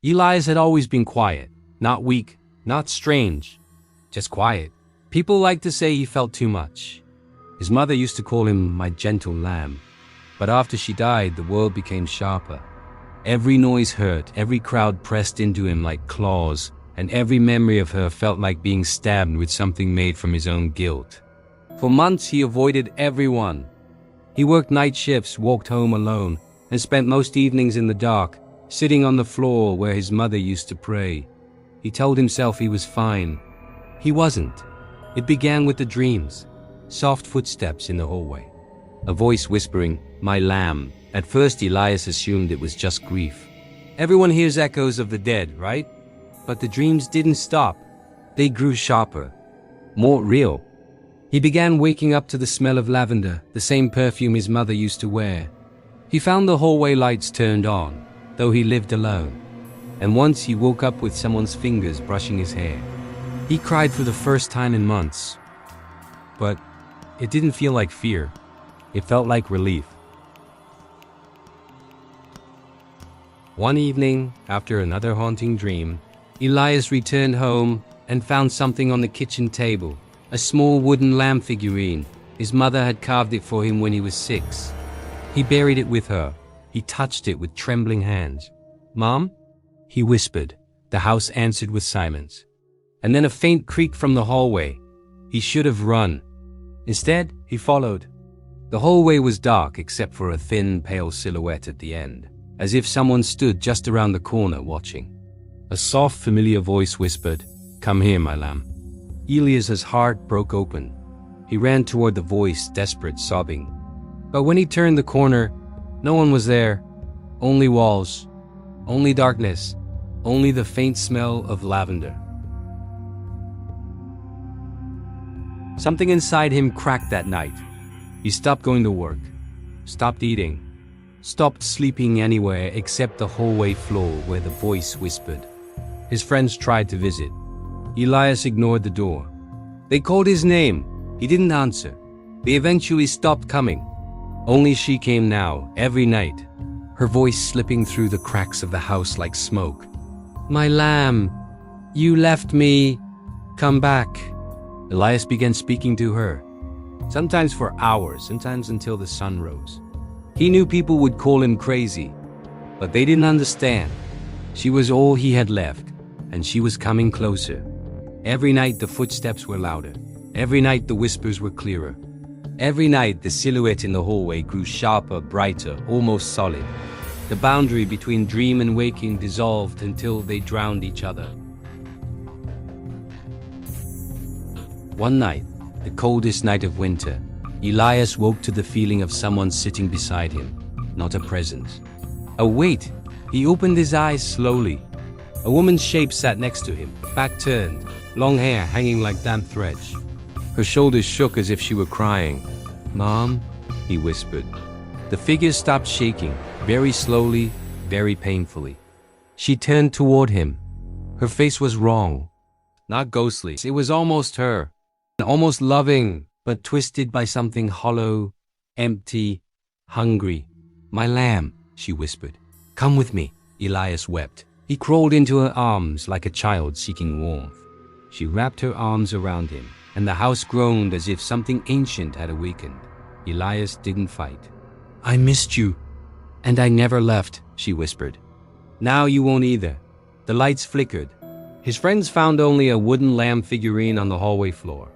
Elias had always been quiet, not weak, not strange, just quiet. People liked to say he felt too much. His mother used to call him my gentle lamb. But after she died, the world became sharper. Every noise hurt, every crowd pressed into him like claws, and every memory of her felt like being stabbed with something made from his own guilt. For months he avoided everyone. He worked night shifts, walked home alone, and spent most evenings in the dark, sitting on the floor where his mother used to pray. He told himself he was fine. He wasn't. It began with the dreams. Soft footsteps in the hallway. A voice whispering, "My lamb." At first Elias assumed it was just grief. Everyone hears echoes of the dead, right? But the dreams didn't stop. They grew sharper, more real. He began waking up to the smell of lavender, the same perfume his mother used to wear. He found the hallway lights turned on, though he lived alone. And once he woke up with someone's fingers brushing his hair. He cried for the first time in months. But it didn't feel like fear. It felt like relief. One evening, after another haunting dream, Elias returned home and found something on the kitchen table. A small wooden lamb figurine. His mother had carved it for him when he was 6. He buried it with her. He touched it with trembling hands. "Mom?" he whispered. The house answered with silence. And then a faint creak from the hallway. He should have run. Instead, he followed. The hallway was dark except for a thin, pale silhouette at the end, as if someone stood just around the corner watching. A soft, familiar voice whispered, "Come here, my lamb." Elias's heart broke open. He ran toward the voice, desperate, sobbing. But when he turned the corner, no one was there. Only walls, only darkness, only the faint smell of lavender. Something inside him cracked that night. He stopped going to work, stopped eating, stopped sleeping anywhere except the hallway floor where the voice whispered. His friends tried to visit. Elias ignored the door. They called his name. He didn't answer. They eventually stopped coming. Only she came now, every night, her voice slipping through the cracks of the house like smoke. "My lamb, you left me. Come back." Elias began speaking to her, sometimes for hours, sometimes until the sun rose. He knew people would call him crazy, but they didn't understand. She was all he had left, and she was coming closer. Every night the footsteps were louder. Every night the whispers were clearer. Every night the silhouette in the hallway grew sharper, brighter, almost solid. The boundary between dream and waking dissolved until they drowned each other. One night, the coldest night of winter, Elias woke to the feeling of someone sitting beside him, not a presence. A weight. He opened his eyes slowly. A woman's shape sat next to him, back turned, long hair hanging like damp threads. Her shoulders shook as if she were crying. "Mom?" he whispered. The figure stopped shaking, very slowly, very painfully. She turned toward him. Her face was wrong, not ghostly. It was almost her. Almost loving, but twisted by something hollow, empty, hungry. "My lamb," she whispered. "Come with me." Elias wept. He crawled into her arms like a child seeking warmth. She wrapped her arms around him, and the house groaned as if something ancient had awakened. Elias didn't fight. "I missed you, and I never left," she whispered. "Now you won't either." The lights flickered. His friends found only a wooden lamb figurine on the hallway floor.